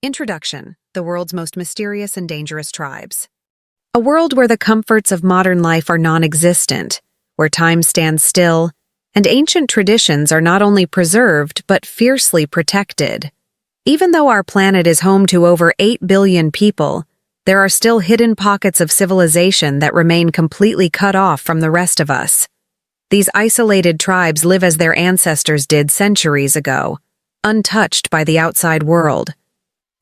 Introduction: the world's most mysterious and dangerous tribes. A world where the comforts of modern life are non-existent, where time stands still, and ancient traditions are not only preserved but fiercely protected. Even though our planet is home to over 8 billion people, there are still hidden pockets of civilization that remain completely cut off from the rest of us. These isolated tribes live as their ancestors did centuries ago, untouched by the outside world.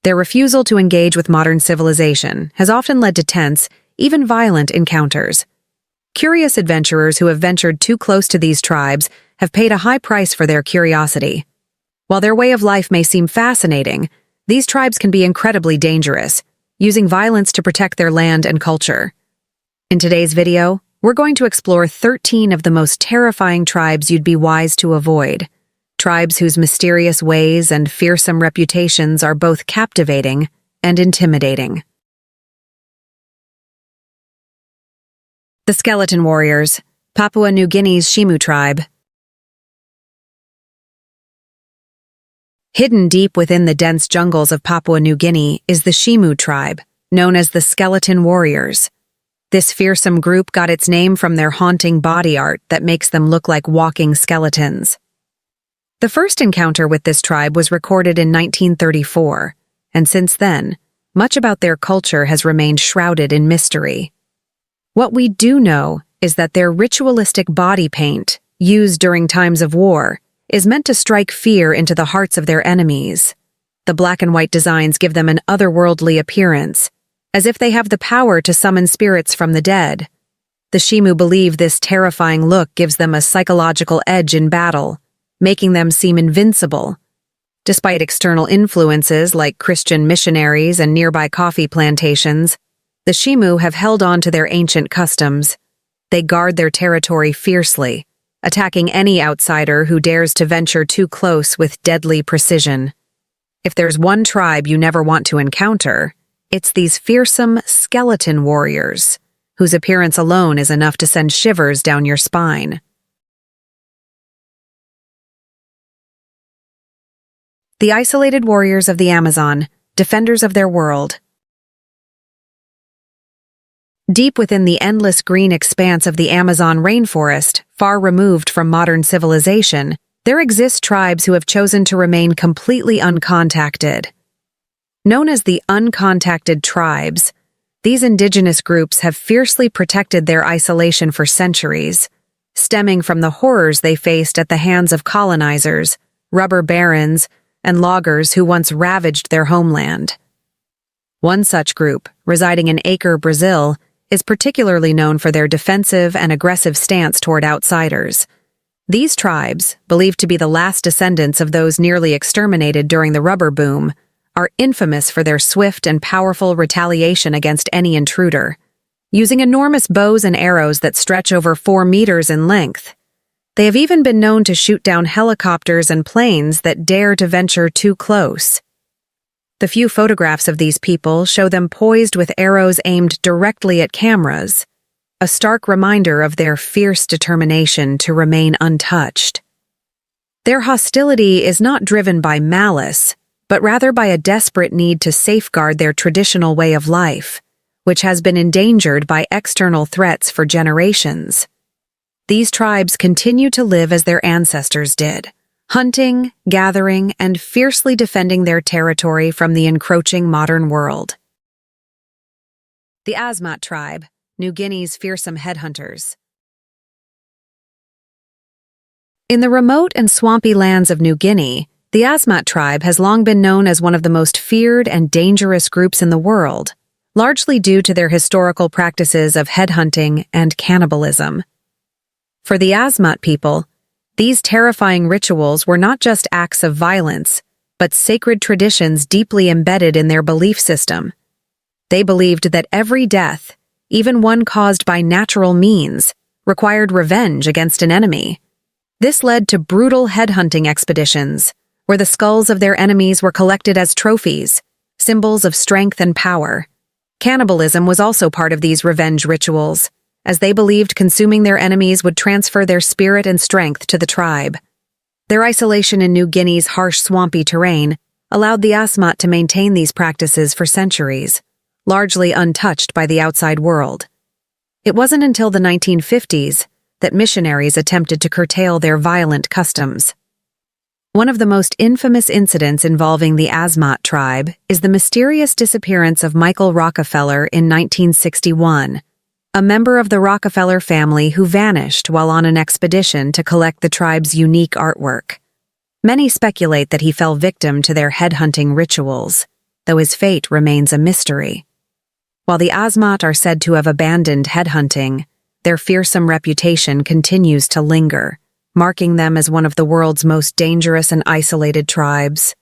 Their refusal to engage with modern civilization has often led to tense, even violent encounters. Curious adventurers who have ventured too close to these tribes have paid a high price for their curiosity. While their way of life may seem fascinating, these tribes can be incredibly dangerous, using violence to protect their land and culture. In today's video, we're going to explore 13 of the most terrifying tribes you'd be wise to avoid. Tribes whose mysterious ways and fearsome reputations are both captivating and intimidating. The Skeleton Warriors, Papua New Guinea's Shimu Tribe. Hidden deep within the dense jungles of Papua New Guinea is the Shimu Tribe, known as the Skeleton Warriors. This fearsome group got its name from their haunting body art that makes them look like walking skeletons. The first encounter with this tribe was recorded in 1934, and since then, much about their culture has remained shrouded in mystery. What we do know is that their ritualistic body paint, used during times of war, is meant to strike fear into the hearts of their enemies. The black and white designs give them an otherworldly appearance, as if they have the power to summon spirits from the dead. The Shimu believe this terrifying look gives them a psychological edge in battle, making them seem invincible. Despite external influences like Christian missionaries and nearby coffee plantations, the Shimu have held on to their ancient customs. They guard their territory fiercely, attacking any outsider who dares to venture too close with deadly precision. If there's one tribe you never want to encounter, it's these fearsome skeleton warriors, whose appearance alone is enough to send shivers down your spine. The isolated warriors of the Amazon, defenders of their world. Deep within the endless green expanse of the Amazon rainforest, far removed from modern civilization, there exist tribes who have chosen to remain completely uncontacted. Known as the uncontacted tribes, these indigenous groups have fiercely protected their isolation for centuries, stemming from the horrors they faced at the hands of colonizers, rubber barons, and loggers who once ravaged their homeland. One such group, residing in Acre, Brazil, is particularly known for their defensive and aggressive stance toward outsiders. These tribes, believed to be the last descendants of those nearly exterminated during the rubber boom, are infamous for their swift and powerful retaliation against any intruder, using enormous bows and arrows that stretch over 4 meters in length. They have even been known to shoot down helicopters and planes that dare to venture too close. The few photographs of these people show them poised with arrows aimed directly at cameras, a stark reminder of their fierce determination to remain untouched. Their hostility is not driven by malice, but rather by a desperate need to safeguard their traditional way of life, which has been endangered by external threats for generations. These tribes continue to live as their ancestors did, hunting, gathering, and fiercely defending their territory from the encroaching modern world. The Asmat Tribe, New Guinea's fearsome headhunters. In the remote and swampy lands of New Guinea, the Asmat Tribe has long been known as one of the most feared and dangerous groups in the world, largely due to their historical practices of headhunting and cannibalism. For the Asmat people, these terrifying rituals were not just acts of violence, but sacred traditions deeply embedded in their belief system. They believed that every death, even one caused by natural means, required revenge against an enemy. This led to brutal headhunting expeditions, where the skulls of their enemies were collected as trophies, symbols of strength and power. Cannibalism was also part of these revenge rituals, as they believed consuming their enemies would transfer their spirit and strength to the tribe. Their isolation in New Guinea's harsh, swampy terrain allowed the Asmat to maintain these practices for centuries, largely untouched by the outside world. It wasn't until the 1950s that missionaries attempted to curtail their violent customs. One of the most infamous incidents involving the Asmat Tribe is the mysterious disappearance of Michael Rockefeller in 1961, a member of the Rockefeller family who vanished while on an expedition to collect the tribe's unique artwork. Many speculate that he fell victim to their headhunting rituals, though his fate remains a mystery. While the Asmat are said to have abandoned headhunting, their fearsome reputation continues to linger, marking them as one of the world's most dangerous and isolated tribes.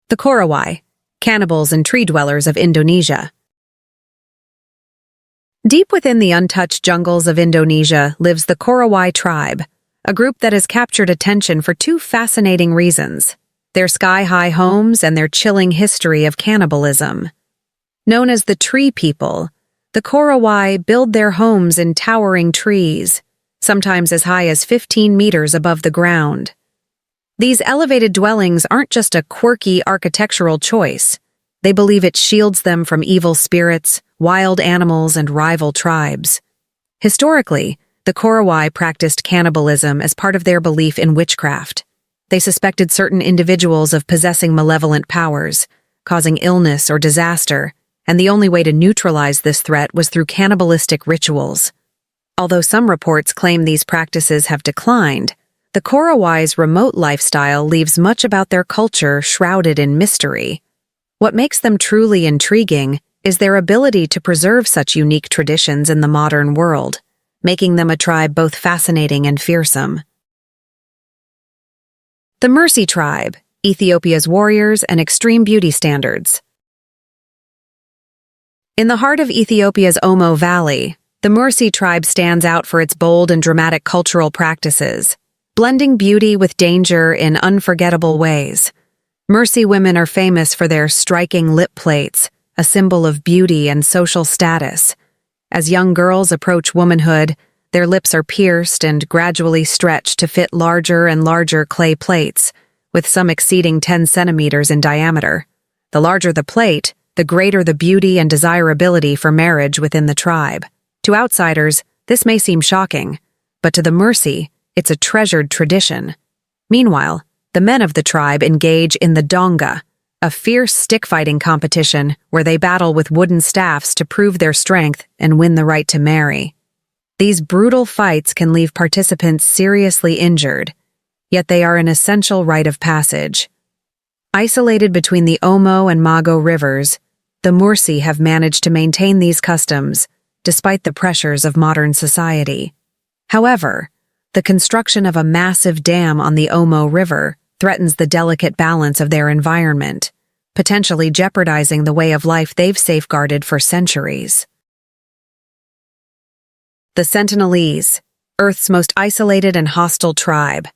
The Korowai, cannibals and tree dwellers of Indonesia. Deep within the untouched jungles of Indonesia lives the Korowai Tribe, a group that has captured attention for two fascinating reasons: their sky-high homes and their chilling history of cannibalism. Known as the Tree People, the Korowai build their homes in towering trees, sometimes as high as 15 meters above the ground. These elevated dwellings aren't just a quirky architectural choice. They believe it shields them from evil spirits, wild animals, and rival tribes. Historically, the Korowai practiced cannibalism as part of their belief in witchcraft. They suspected certain individuals of possessing malevolent powers, causing illness or disaster, and the only way to neutralize this threat was through cannibalistic rituals. Although some reports claim these practices have declined, the Korowai's remote lifestyle leaves much about their culture shrouded in mystery. What makes them truly intriguing is their ability to preserve such unique traditions in the modern world, making them a tribe both fascinating and fearsome. The Mercy Tribe, Ethiopia's warriors and extreme beauty standards. In the heart of Ethiopia's Omo Valley, the Mercy Tribe stands out for its bold and dramatic cultural practices, blending beauty with danger in unforgettable ways. Mercy women are famous for their striking lip plates, a symbol of beauty and social status. As young girls approach womanhood, their lips are pierced and gradually stretched to fit larger and larger clay plates, with some exceeding 10 centimeters in diameter. The larger the plate, the greater the beauty and desirability for marriage within the tribe. To outsiders, this may seem shocking, but to the Mercy, it's a treasured tradition. Meanwhile, the men of the tribe engage in the donga, a fierce stick-fighting competition where they battle with wooden staffs to prove their strength and win the right to marry. These brutal fights can leave participants seriously injured, yet they are an essential rite of passage. Isolated between the Omo and Mago rivers, the Mercy have managed to maintain these customs, despite the pressures of modern society. However, the construction of a massive dam on the Omo River threatens the delicate balance of their environment, potentially jeopardizing the way of life they've safeguarded for centuries. The Sentinelese, Earth's most isolated and hostile tribe.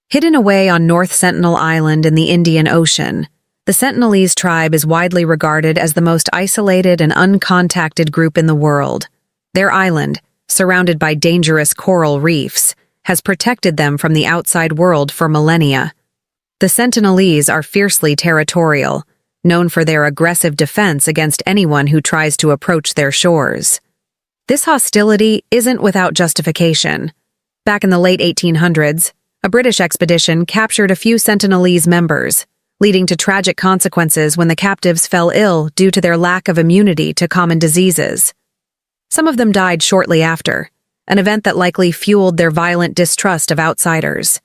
Hidden away on North Sentinel Island in the Indian Ocean, the Sentinelese tribe is widely regarded as the most isolated and uncontacted group in the world. Their island, surrounded by dangerous coral reefs, has protected them from the outside world for millennia. The Sentinelese are fiercely territorial, known for their aggressive defense against anyone who tries to approach their shores. This hostility isn't without justification. Back in the late 1800s, a British expedition captured a few Sentinelese members, leading to tragic consequences when the captives fell ill due to their lack of immunity to common diseases. Some of them died shortly after, an event that likely fueled their violent distrust of outsiders.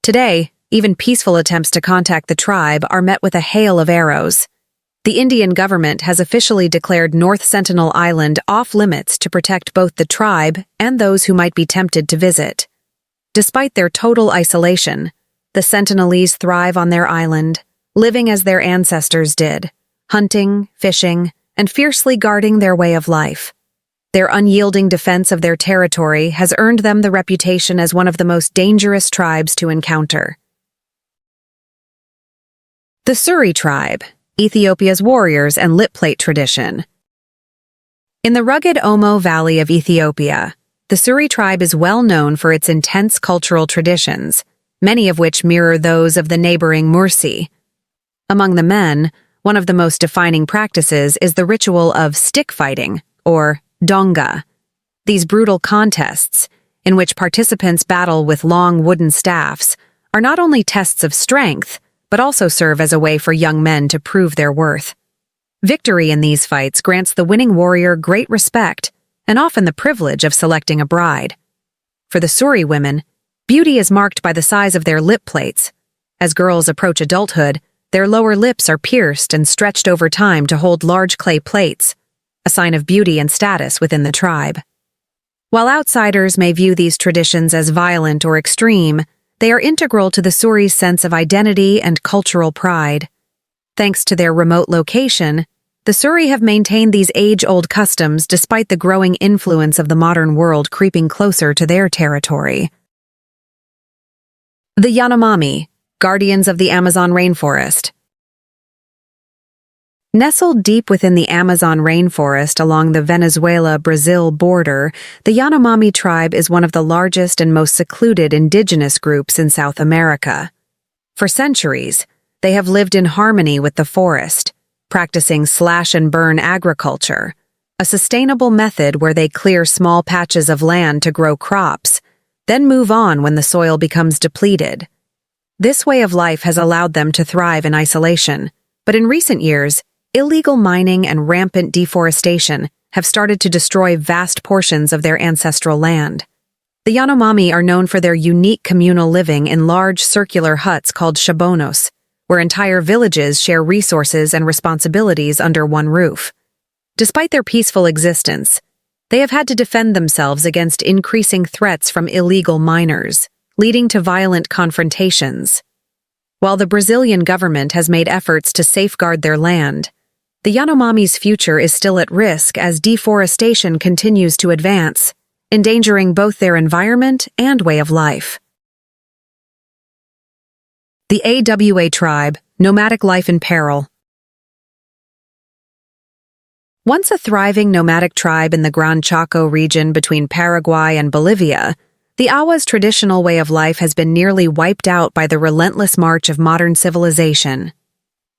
Today, even peaceful attempts to contact the tribe are met with a hail of arrows. The Indian government has officially declared North Sentinel Island off-limits to protect both the tribe and those who might be tempted to visit. Despite their total isolation, the Sentinelese thrive on their island, living as their ancestors did, hunting, fishing, and fiercely guarding their way of life. Their unyielding defense of their territory has earned them the reputation as one of the most dangerous tribes to encounter. The Suri Tribe, Ethiopia's warriors and lip plate tradition. In the rugged Omo Valley of Ethiopia, The Suri tribe is well known for its intense cultural traditions, many of which mirror those of the neighboring Mursi. Among the men, one of the most defining practices is the ritual of stick fighting, or donga. These brutal contests, in which participants battle with long wooden staffs, are not only tests of strength, but also serve as a way for young men to prove their worth. Victory in these fights grants the winning warrior great respect and often the privilege of selecting a bride. For the Suri women, beauty is marked by the size of their lip plates. As girls approach adulthood, their lower lips are pierced and stretched over time to hold large clay plates, a sign of beauty and status within the tribe. While outsiders may view these traditions as violent or extreme, they are integral to the Suri's sense of identity and cultural pride. Thanks to their remote location, the Suri have maintained these age-old customs despite the growing influence of the modern world creeping closer to their territory. The Yanomami, guardians of the Amazon rainforest. Nestled deep within the Amazon rainforest along the Venezuela-Brazil border, the Yanomami tribe is one of the largest and most secluded indigenous groups in South America. For centuries, they have lived in harmony with the forest, practicing slash-and-burn agriculture, a sustainable method where they clear small patches of land to grow crops, then move on when the soil becomes depleted. This way of life has allowed them to thrive in isolation, but in recent years, illegal mining and rampant deforestation have started to destroy vast portions of their ancestral land. The Yanomami are known for their unique communal living in large circular huts called shabonos, where entire villages share resources and responsibilities under one roof. Despite their peaceful existence, they have had to defend themselves against increasing threats from illegal miners, leading to violent confrontations. While the Brazilian government has made efforts to safeguard their land, the Yanomami's future is still at risk as deforestation continues to advance, endangering both their environment and way of life. The AWA Tribe, nomadic life in peril. Once a thriving nomadic tribe in the Gran Chaco region between Paraguay and Bolivia, the AWA's traditional way of life has been nearly wiped out by the relentless march of modern civilization.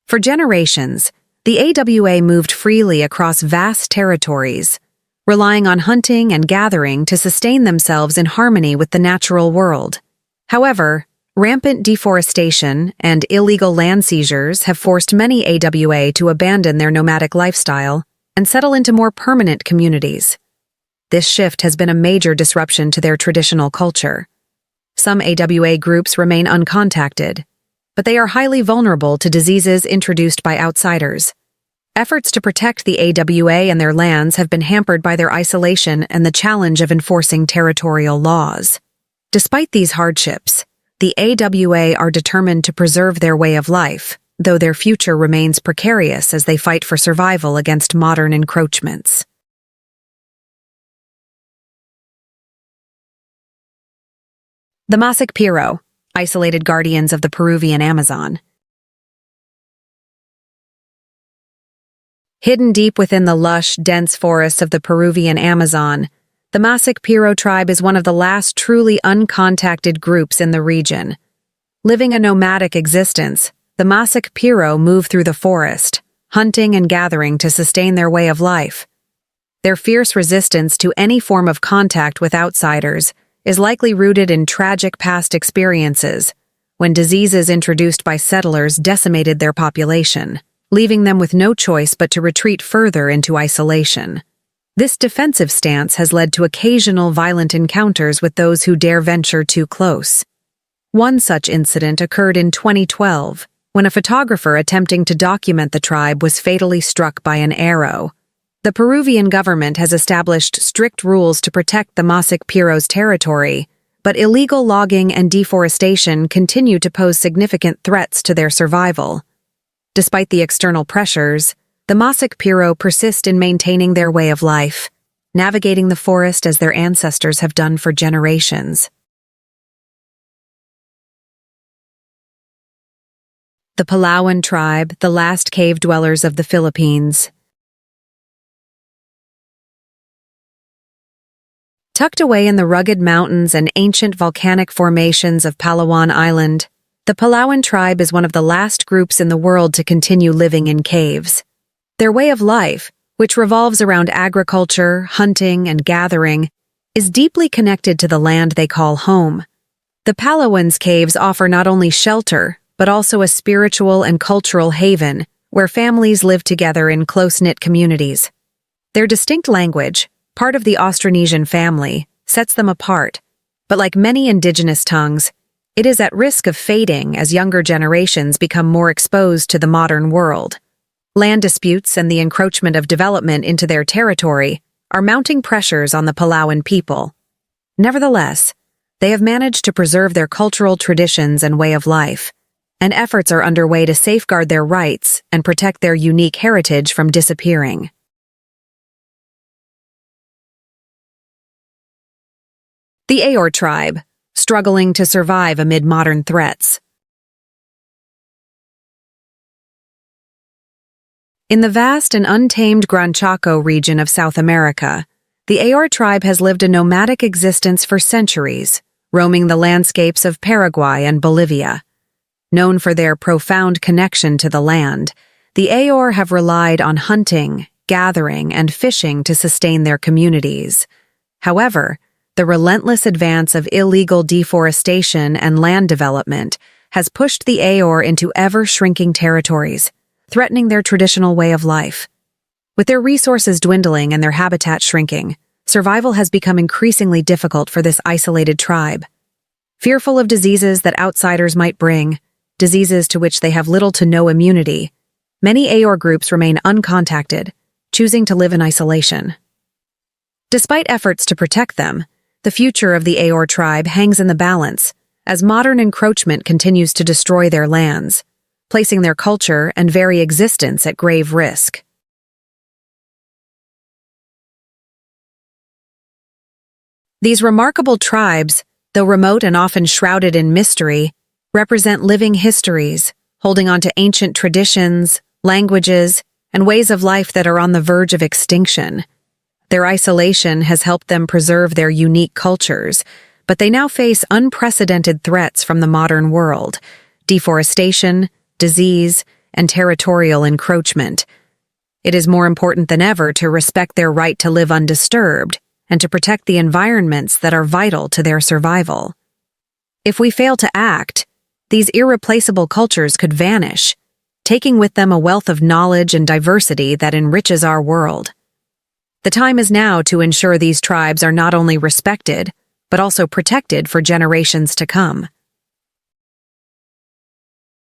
For generations, the AWA moved freely across vast territories, relying on hunting and gathering to sustain themselves in harmony with the natural world. However, rampant deforestation and illegal land seizures have forced many AWA to abandon their nomadic lifestyle and settle into more permanent communities. This shift has been a major disruption to their traditional culture. Some AWA groups remain uncontacted, but they are highly vulnerable to diseases introduced by outsiders. Efforts to protect the AWA and their lands have been hampered by their isolation and the challenge of enforcing territorial laws. Despite these hardships, the AWA are determined to preserve their way of life, though their future remains precarious as they fight for survival against modern encroachments. The MasikPiro, isolated guardians of the Peruvian Amazon. Hidden deep within the lush, dense forests of the Peruvian Amazon, the MasikPiro tribe is one of the last truly uncontacted groups in the region. Living a nomadic existence, the MasikPiro move through the forest, hunting and gathering to sustain their way of life. Their fierce resistance to any form of contact with outsiders is likely rooted in tragic past experiences, when diseases introduced by settlers decimated their population, leaving them with no choice but to retreat further into isolation. This defensive stance has led to occasional violent encounters with those who dare venture too close. One such incident occurred in 2012, when a photographer attempting to document the tribe was fatally struck by an arrow. The Peruvian government has established strict rules to protect the MasikPiro's territory, but illegal logging and deforestation continue to pose significant threats to their survival. Despite the external pressures, the MasikPiro persist in maintaining their way of life, navigating the forest as their ancestors have done for generations. The Palawan Tribe, the last cave dwellers of the Philippines. Tucked away in the rugged mountains and ancient volcanic formations of Palawan Island, the Palawan Tribe is one of the last groups in the world to continue living in caves. Their way of life, which revolves around agriculture, hunting, and gathering, is deeply connected to the land they call home. The Palawan's caves offer not only shelter, but also a spiritual and cultural haven where families live together in close-knit communities. Their distinct language, part of the Austronesian family, sets them apart, but like many indigenous tongues, it is at risk of fading as younger generations become more exposed to the modern world. Land disputes and the encroachment of development into their territory are mounting pressures on the Palawan people. Nevertheless, they have managed to preserve their cultural traditions and way of life, and efforts are underway to safeguard their rights and protect their unique heritage from disappearing. The Aor Tribe, struggling to survive amid modern threats. In the vast and untamed Gran Chaco region of South America, the Aor Tribe has lived a nomadic existence for centuries, roaming the landscapes of Paraguay and Bolivia. Known for their profound connection to the land, the Aor have relied on hunting, gathering, and fishing to sustain their communities. However, the relentless advance of illegal deforestation and land development has pushed the Aor into ever-shrinking territories, threatening their traditional way of life. With their resources dwindling and their habitat shrinking, survival has become increasingly difficult for this isolated tribe. Fearful of diseases that outsiders might bring, diseases to which they have little to no immunity, many Aor groups remain uncontacted, choosing to live in isolation. Despite efforts to protect them, the future of the Aor tribe hangs in the balance as modern encroachment continues to destroy their lands, placing their culture and very existence at grave risk. These remarkable tribes, though remote and often shrouded in mystery, represent living histories, holding on to ancient traditions, languages, and ways of life that are on the verge of extinction. Their isolation has helped them preserve their unique cultures, but they now face unprecedented threats from the modern world: deforestation, disease, and territorial encroachment. It is more important than ever to respect their right to live undisturbed and to protect the environments that are vital to their survival. If we fail to act, these irreplaceable cultures could vanish, taking with them a wealth of knowledge and diversity that enriches our world. The time is now to ensure these tribes are not only respected, but also protected for generations to come.